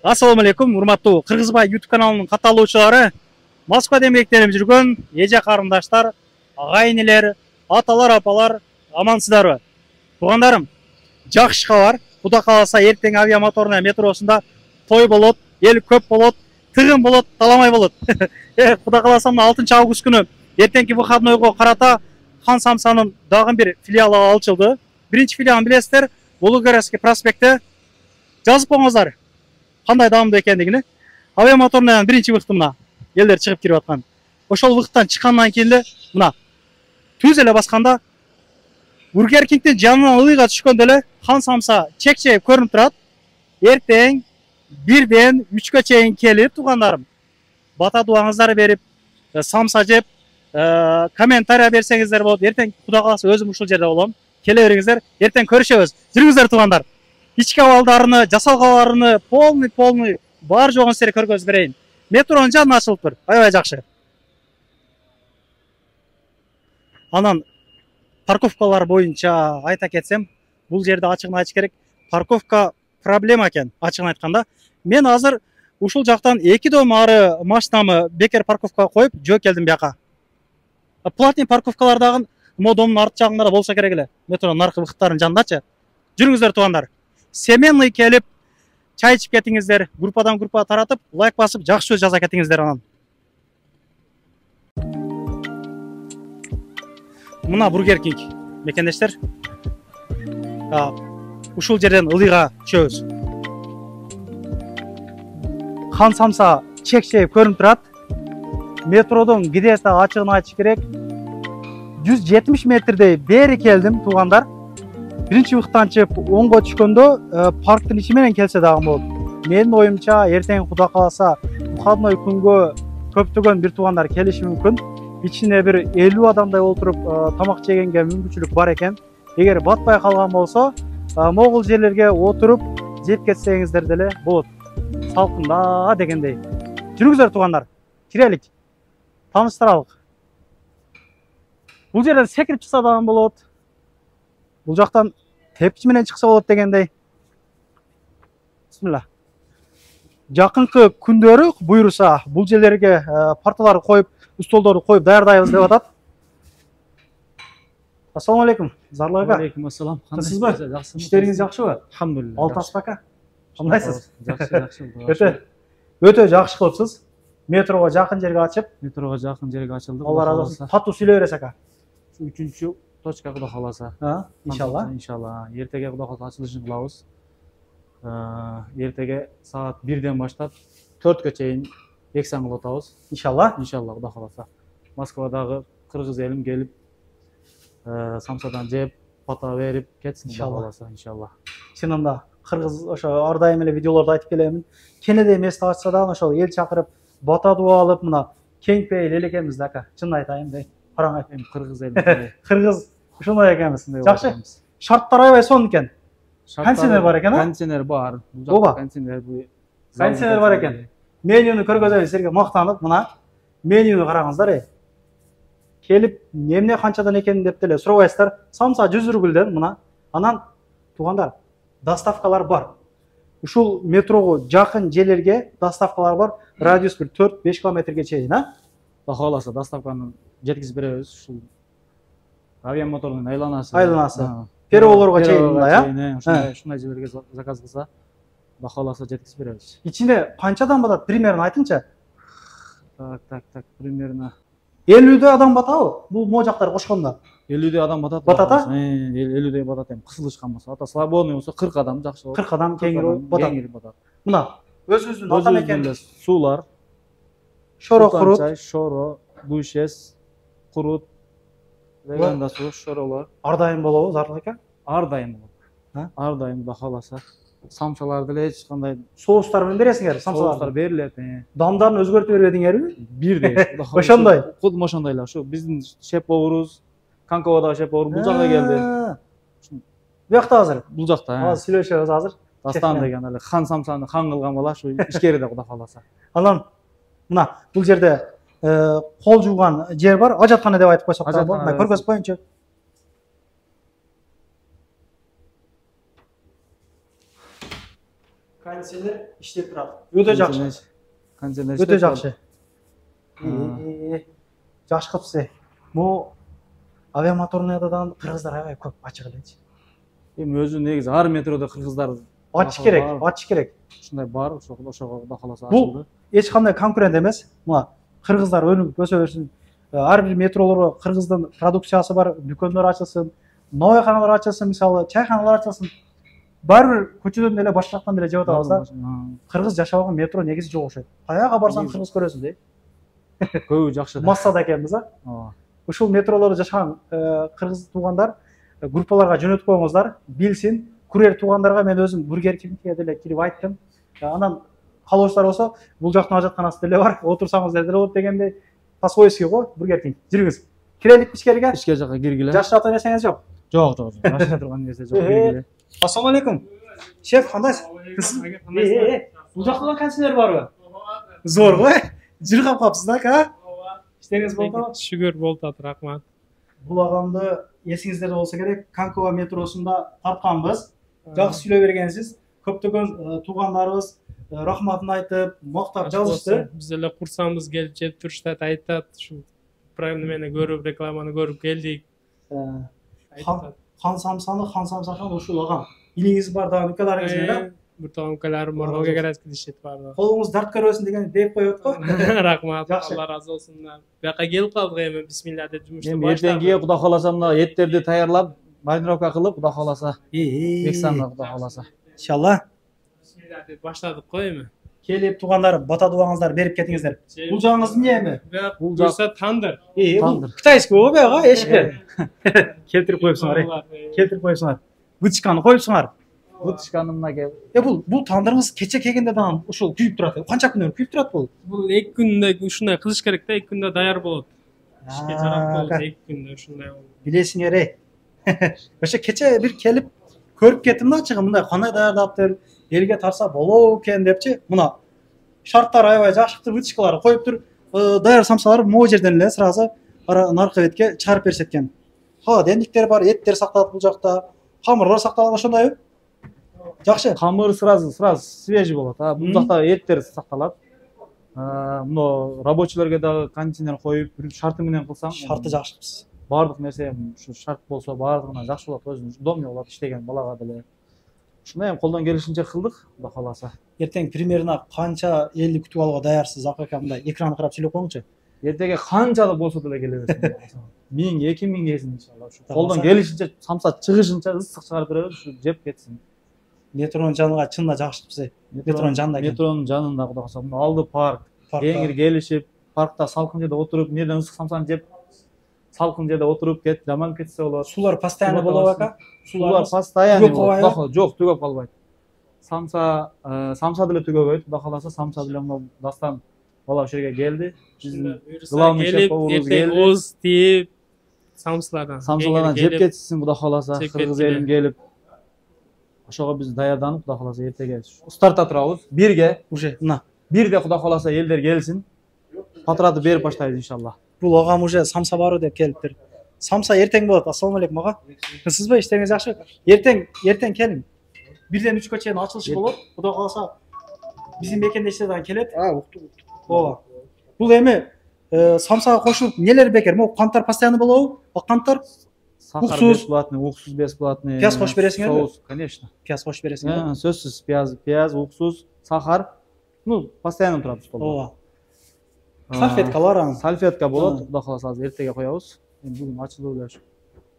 Ассаламу алейкум, урматтуу Кыргызбай YouTube каналынын катталуучулары, Москвада эмгектенип жүргөн эже карындаштар, агайнелер, аталар, апалар, амансыздарбы? Туугандарым, жакшы кабар. Кудай кааласа эртең авиа моторуна метросунда той болот, эл көп болот, тыгын болот, таламай болот. Кудай кааласа 6 август күнү эртеңки выходнойго карата Хан Самсанын дагы бир филиалы ачылды. Биринчи филиалын билесиздер, Улугарский проспектте. Жазып коңуздар. Кандай даамдуу экендигини. Авиа моторунан биринчи выкыты мына элдер чыгып кирип аткан. Ошол выкыттан чыккандан кийин эле мына түз эле басканда Бургер Кингтин жанынан ылыйга түшкөндө эле Хан Самса чек-чек көрүнүп турат. Эртең 1ден 3кө чейин келип, туугандарым, бата дуаңыздарды берип, самса жеп, комментарий берсеңиздер болот. Эртең Кудай кааласа өзүм ушул жерде болом. Келе бериңиздер. Эртең көрүшөбүз. Жүрүңүздөр туугандар. Ички абалдарыны, жасалгаларыны полный бар жогун силерге көргөзүп берейин. Метронун жанына ачылыптыр. Аябай жакшы. Анан парковкалар боюнча айта кетсем, бул жерде ачыгын айтыш керек. Парковка проблема экен, ачыгын айтканда. Мен азыр ушул жактан 2 дом ары машинамы бекер парковкага коюп, жөө келдим бияка. Платный парковкалар дагы мо домдун арт жагында болсо керек эле. Метронун аркы выкыттарынын жанындачы. Жүрүңүздөр туугандар. Семенный келип, чай ичип кетиңиздер, группадан группага таратып, лайк басып, жакшы сөз жаза кетиңиздер анан. Мына Бургер Кинг мекендештер. Ушул жерден ылыйга түшөбүз. Хан Самса чек-чек көрүнүп турат. Метродон где-то ачыгын айтыш керек. 170 метрдей бери келдим, туугандар. Биринчи выкыттан чыгып, оңго түшкөндө парктын ичи менен келсе дагы болот. Менин оюмча, эртең Кудай кааласа выходной күнгө көптөгөн бир туугандар келиши мүмкүн. Ичине бир 50 адамдай олтуруп тамак жегенге мүмкүнчүлүк бар экен. Эгер батпай калган болсо, могул жерлерге отуруп жеп кетсеңиздер деле болот. Салкында дегендей. Жүрүңүздөр туугандар. Кирелик. Тааныштыралык. Бул жерден секирип чыкса дагы болот. Бул жактан тепкич менен чыкса болот дегендей. Бисмилла. Жакынкы күндөрү буйруса, бул жерлерге парталарды коюп, столдорду коюп даярдайбыз деп атат. Ассаламу алейкум. Зарлы ака. Алейкум ассалам. Кандайсызбы? Жакшымы? Иштериңиз жакшыбы? Алхамдулилля. Алташ ака. Кандайсыз? Жакшы. Өтө жакшы кылыпсыз. Метрого жакын жерге ачып. Метрого жакын жерге ачылды. Алла разы болсун. Татуу сүйлөй бересиз ака. 3-чү точка Кудай кааласа. Иншалла. Иншалла. Эртеге Кудай кааласа ачылышын кылабыз. Эртеге саат 1ден баштап 4кө чейин эксан кылып атабыз. Иншалла. Иншалла Кудай кааласа. Москвадагы кыргыз элим келип, самсадан жеп, бата берип кетсин Кудай кааласа. Иншалла. Чынында кыргыз ошо ар дайым эле видеолорду айтып келемин. Кенеде эмес ачса дагы ошол эл чакырып, бата дуа алып, мына кең пейил эл экенбиз да ака. Чын айтайын дей. Караңай. Эми кыргыз элим. Кыргыз ушундай экенбиз. Жакшы. Шарттар аябай сонун экен. Кондиционер бар экен, а? Кондиционер бар. Ооба. Кондиционер бар экен. Менюны көргөзөбүз силерге мактанып, мына менюны караңыздар. Келип, эмне канчадан экенин деп деле сурабайсыздар. Самса 100 рубльден мына. Анан туугандар, доставкалар бар. Ушул метрого жакын жерлерге доставкалар бар. Радиус бир 4-5 километрге чейин, а? Кудай кааласа доставканы жеткизип беребиз. Ушул авиа моторунун айланасы. Переволорго чейин мындай, а? Ушундай жерлерге заказ кылса, Кудай кааласа жеткизип беребиз. Ичинде канчадан батат? Примерно айтыңчы. Так, примерно 50 адам батабы? Бул мо жактар кошкондо. 50 адам батат. Батат, а? 50 батат эми кысылышкан болсо. Ата свободный болсо 40 адам жакшы болот. 40 адам кеңири батат. Мына өзүбүздүн ата мекен суулар, шоро курут, шоро, дуйшес, курут, веганда суу, шоролор. Ар дайым болобу, Зарлы ака? Ар дайым болот. Ар дайым Кудай кааласа. Самсалар деле эч кандай соустар менен бересиңер, самсалар. соустар берилет. Дамдарын өзгөртүп бербедиңерби? Бирдей. Ошондой. Кудум ошондой эле. Ушу биздин шеф поварыбыз, Канковадагы шеф повар бул жакка келди. Буякта азыр. Бул жакта. Азыр сүйлөшөбүз азыр. Дастан деген эле Хан Самсаны хан кылган бала ушу ишкериде Кудай кааласа. Анан мына бул жерде кол жууган жер бар, ажаткана деп айтып койсок да болот. Мына көргөзүп коеюнчу. Кондиционер иштеп турат. Өтө жакшы. Кондиционер Өтө жакшы. Ha. Жакшы кылыпсыз. Бул авиамоторныйдан кыргыздар аябай көп ачык элечи. Эми өзү негизи ар метрода кыргыздар Ачык керек, ачык керек. ушундай бар, ошого Куда каласа Бул ачылды. эч кандай конкурент эмес. Мына кыргыздар өнүгүп өсө берсин. Ар бир метролорго кыргыздын продукциясы бар, дүкөндөр ачылсын, наойканалар ачылсын, мисалы чайканалар ачылсын. Баары бир көчөдөн эле баш жактан деле жеп атабыз да. Кыргыз жашабаган метро негизи жок окшойт. Каяга барсаң кыргыз көрөсүң да. Көбү жакшы. Массада экенбиз а. Ооба. Ушул метролордо жашаган кыргыз туугандар группаларга жөнөтүп коюңуздар, билсин. Курьер туугандарга мен өзүм Бургер Кингке деле кирип айттым. Анан калоочулар болсо, бул жактын ажатканасы деле бар. Отурсаңыздар деле болот дегенде Пасвойский го, Бургер Кинг. Жүрүңүз. Кирелик ичкерге. Ичке жака киргиле. Жашырата нерсеңиз жок. Жок. Жашыра турган нерсе жок, киргиле. Ассалам алейкум. Шеф, кандайсыз? Бул жакта да кондиционер барбы? Зор го. Жыргап калыпсыз да, ка? Иштеңиз болду? Шүгүр болуп атат, рахмат. Бул агамды эсиңиздерде болсо керек, Канкова метросунда тартканбыз. Жакшы сүйлөй бергенсиз. Көптөгөн туугандарыбыз рахматын айтып, мактап жазышты. Биз эле курсаныбыз келип жеп турушат, айтат, ушу программаны көрүп, рекламаны көрүп келдик. Хан Самсаны ушул агам. Илиңиз бар да, укаларыңыз менен. Бир тагын укаларым бар, Волгоградский дишет бар. Колуңуз дарт көрбөсүн деген деп коет го. Рахмат, Алла разы болсун. Бияка келип калдык эми, бисмилла деп жумушту Эми эртеңки Куда кааласа мына эттерди даярлап, маринировка кылып, Куда кааласа. Бексанга Куда кааласа. Иншалла. Бисмилла деп баштадык го эми. Келип туугандар, бата дуаңыздар берип кетиңиздер. Бул жагыңыз эмне эми? Бул жакса тандыр. Бул кытайский го бияга эшикте. Келтирип коюпсуңар. Келтирип коюпсуңар. Вытычканы коюпсуңар. Вытычканы мына кел. Бул тандырыңыз кече келгенде дагы ушул күйүп турат. Канча күндөр күйүп турат бул? Бул 2 күндө ушундай кылыш керек да, 2 күндө даяр болот. Ишке жарак болот 2 күндө ушундай болот. Билесиңер ошо кече бир келип көрүп кеттим да ачыгы мындай кандай даярдаптыр, элге тарса болобу экен депчи. Мына шарттар аябай жакшы, вытычкалар коюптур. Даяр самсалар могу жерден эле сразу наркы бетке чыгарып беришет экен. Холодильниктер бар, эттер сакталат бул жакта. Камырлар сакталат ошондойбу? Жакшы. Камыр сразу свежий болот. Бул жакта эттер сакталат. Мына рабочийлерге дагы кондиционер коюп, шарты менен кылсаң, Шарты жакшысыз. Бардык нерсе ушу шарт болсо бардыгына жакшы болот, өзүнүн удобный болот иштеген балага деле. Ушуну эми колдон келишинче кылдык, Куда кааласа. Эртең примерно канча элди күтүп алууга даярсыз? Акака мындай экранды карап сүйлөп коюңчу. Эртеге канчалык болсо деле келе берсин. 1000, 2000 десин иншалла. Колдон келишинче самса чыгышынча ысык чыгарып беребиз, ушу жеп кетсин. Метронун жанына чынында жакшыпсыз. Метронун жанында экен. Метронун жанында Куда кааласа алды парк. Кеңири келишип, паркта салкын жерде отуруп, эмнеден ысык самсаны жеп, салкын жерде отуруп кет, жаман кетсе болот. Суулар постоянно болобу ака? Суулар постоянно болот. Жок, түгөп калбайт. Самса деле түгөбөйт. Куда кааласа самса деле дастан бала ошол жерге келди. Биздин главный шеф келип, оз тип самсалардан жеп кетсин Куда кааласа, кыргыз элим келип. Ошого биз даярданып Куда кааласа эртеге стартта турабыз. Бирге Уже мына бирде Куда кааласа элдер келсин. Патраты берип баштайбыз иншалла. бул агам уже самса барбы деп келиптир. Самса эртең болот. Ассалам алейкум ага. Кызсызбы? Иштеңиз жакшыбы? Эртең келиң. 1ден 3кө чейин ачылыш болот. Куда кааласа биздин мекендештерден келет. Ооба. Бул эми самсага кошулуп нелер бекер? Могу канттар постоянно болобу? Канттар Сахар бесплатный, уксус бесплатный. Пияз кошуп бересиңерби? Соус, конечно. Пияз кошуп бересиңерби? Сөзсүз пияз, уксус, сахар. Постоянно турат столдо. Ооба. Салфеткалар, салфетка болот. Куда кааласа азыр эртеге коебуз. Бүгүн ачылуу эле ушу.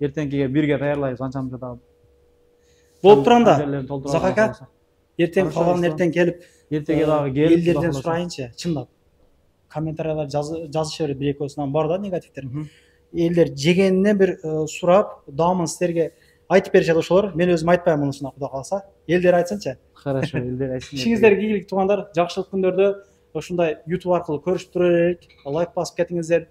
Эртеңкиге бирге даярлайбыз, анчамызда дагы. Болуп турганда, Закака, эртең калганын эртең келип, эртеге дагы келип, элдерден сурайынчы, чындап. Комментариялар жазыша берет, бир экөөсүнөн бар да негативдер. Элдер жегенине бир сурап, даамын силерге айтып беришет ошолор. Мен өзүм айтпайм мунусуна, Куда кааласа. Элдер айтсынчы. Хорошо, элдер айтсын. Ишиңиздерге ийгилик туугандар, жакшылык күндөрдө ушундай YouTube аркылуу көрүшүп тура берелик. Лайк басып кетиңиздер.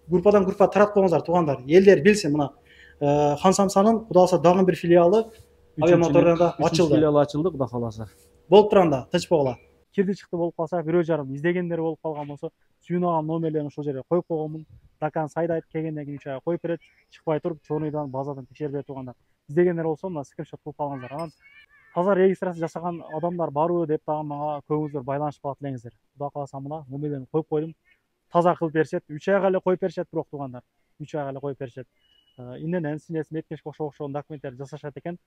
Группадан группа таратып коюңуздар туугандар. Элдер билсин мына. Хан Самсанын Куда кааласа дагы бир филиалы авиамоторунда ачылды. Филиалы ачылды Куда кааласа. Болуп турганда, тынч болгула. Кирди чыкты болуп калса, бирөө жарым издегендер болуп калган болсо, сүйүнөгөн номерлерин ошол жерге коюп койгонмун. Дакан сайда айтып келгенден кийин чая коюп берет. Чыкпай туруп, чорнуйдан, базадан текшерип берет туугандар. Издегендер болсо, мына скриншот кылып алыңыздар. Анан таза регистрация жасаған адамдар барбы деп дагы мага көбүңүздөр байланышып калат элеңиздер. Кудай кааласа мына номерлерин коюп койдум. Таза кылып беришет. 3 айга эле коюп беришет бирок туугандар. 3 айга эле коюп беришет. Иненен, синеси, меткешке окшогон документтерди жасашат экен.